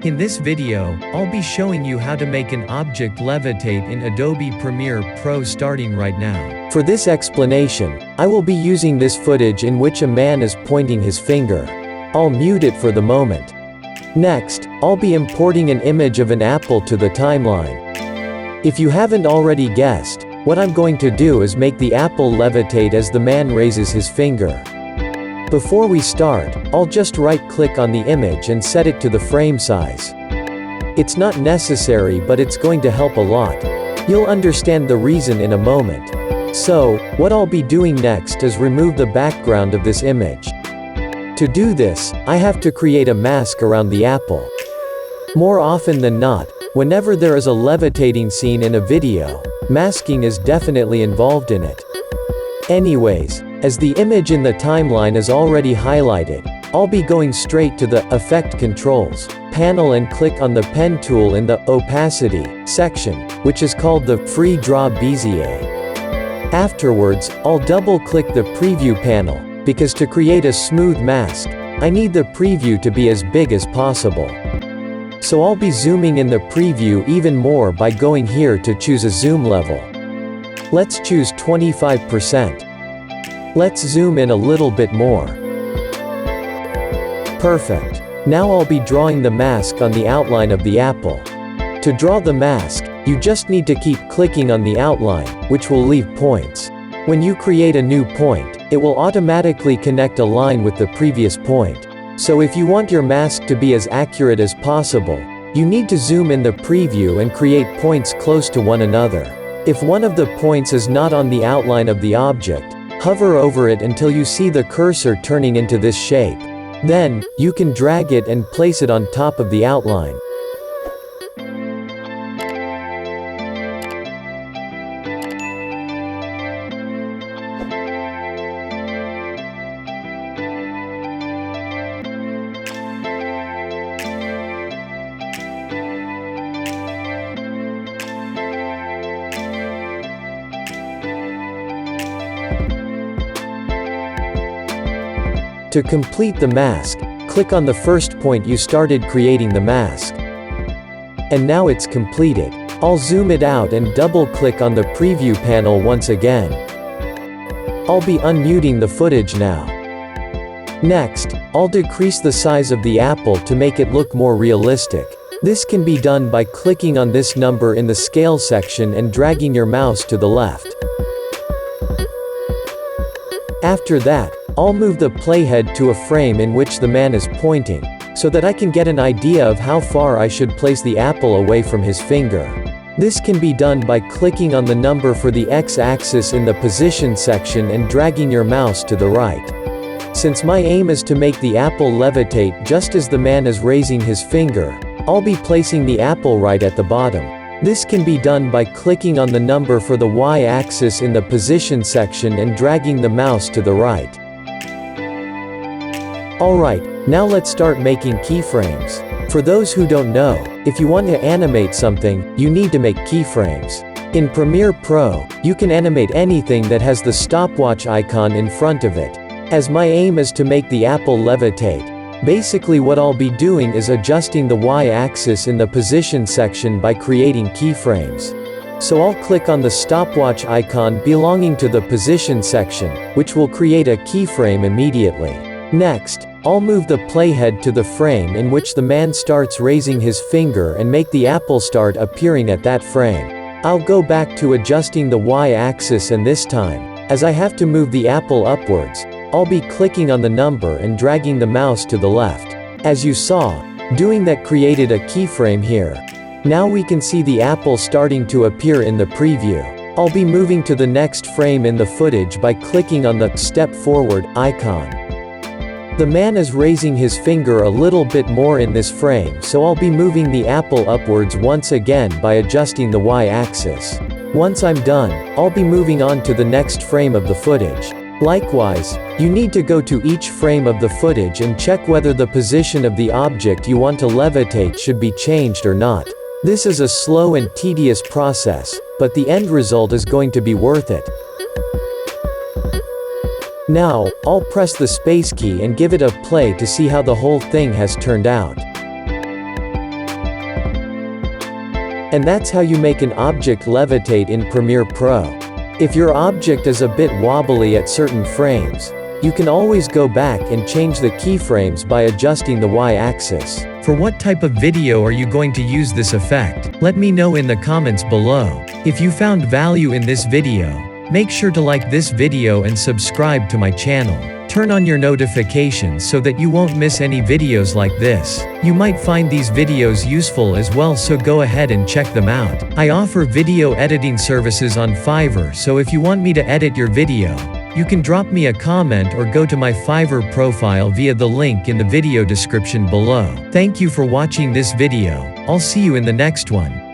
In this video, I'll be showing you how to make an object levitate in Adobe Premiere Pro starting right now. For this explanation, I will be using this footage in which a man is pointing his finger. I'll mute it for the moment. Next, I'll be importing an image of an apple to the timeline. If you haven't already guessed, what I'm going to do is make the apple levitate as the man raises his finger. Before we start, I'll just right-click on the image and set it to the frame size. It's not necessary, but it's going to help a lot. You'll understand the reason in a moment. So, what I'll be doing next is remove the background of this image. To do this, I have to create a mask around the apple. More often than not, whenever there is a levitating scene in a video, masking is definitely involved in it. Anyways, as the image in the timeline is already highlighted, I'll be going straight to the Effect Controls panel and click on the pen tool in the Opacity section, which is called the Free Draw Bezier. Afterwards, I'll double-click the Preview panel, because to create a smooth mask, I need the preview to be as big as possible. So I'll be zooming in the preview even more by going here to choose a zoom level. Let's choose 25%. Let's zoom in a little bit more. Perfect. Now I'll be drawing the mask on the outline of the apple. To draw the mask, you just need to keep clicking on the outline, which will leave points. When you create a new point, it will automatically connect a line with the previous point. So if you want your mask to be as accurate as possible, you need to zoom in the preview and create points close to one another. If one of the points is not on the outline of the object, hover over it until you see the cursor turning into this shape. Then, you can drag it and place it on top of the outline. To complete the mask, click on the first point you started creating the mask. And now it's completed. I'll zoom it out and double-click on the preview panel once again. I'll be unmuting the footage now. Next, I'll decrease the size of the apple to make it look more realistic. This can be done by clicking on this number in the scale section and dragging your mouse to the left. After that, I'll move the playhead to a frame in which the man is pointing, so that I can get an idea of how far I should place the apple away from his finger. This can be done by clicking on the number for the x-axis in the position section and dragging your mouse to the right. Since my aim is to make the apple levitate just as the man is raising his finger, I'll be placing the apple right at the bottom. This can be done by clicking on the number for the y-axis in the position section and dragging the mouse to the right. Alright, now let's start making keyframes. For those who don't know, if you want to animate something, you need to make keyframes. In Premiere Pro, you can animate anything that has the stopwatch icon in front of it. As my aim is to make the apple levitate, basically what I'll be doing is adjusting the y-axis in the position section by creating keyframes. So I'll click on the stopwatch icon belonging to the position section, which will create a keyframe immediately. Next, I'll move the playhead to the frame in which the man starts raising his finger and make the apple start appearing at that frame. I'll go back to adjusting the y-axis, and this time, as I have to move the apple upwards, I'll be clicking on the number and dragging the mouse to the left. As you saw, doing that created a keyframe here. Now we can see the apple starting to appear in the preview. I'll be moving to the next frame in the footage by clicking on the Step Forward icon. The man is raising his finger a little bit more in this frame, so I'll be moving the apple upwards once again by adjusting the y-axis. Once I'm done, I'll be moving on to the next frame of the footage. Likewise, you need to go to each frame of the footage and check whether the position of the object you want to levitate should be changed or not. This is a slow and tedious process, but the end result is going to be worth it. Now, I'll press the space key and give it a play to see how the whole thing has turned out. And that's how you make an object levitate in Premiere Pro. If your object is a bit wobbly at certain frames, you can always go back and change the keyframes by adjusting the Y-axis. For what type of video are you going to use this effect? Let me know in the comments below. If you found value in this video, make sure to like this video and subscribe to my channel. Turn on your notifications so that you won't miss any videos like this. You might find these videos useful as well, so go ahead and check them out. I offer video editing services on Fiverr, so if you want me to edit your video, you can drop me a comment or go to my Fiverr profile via the link in the video description below. Thank you for watching this video. I'll see you in the next one.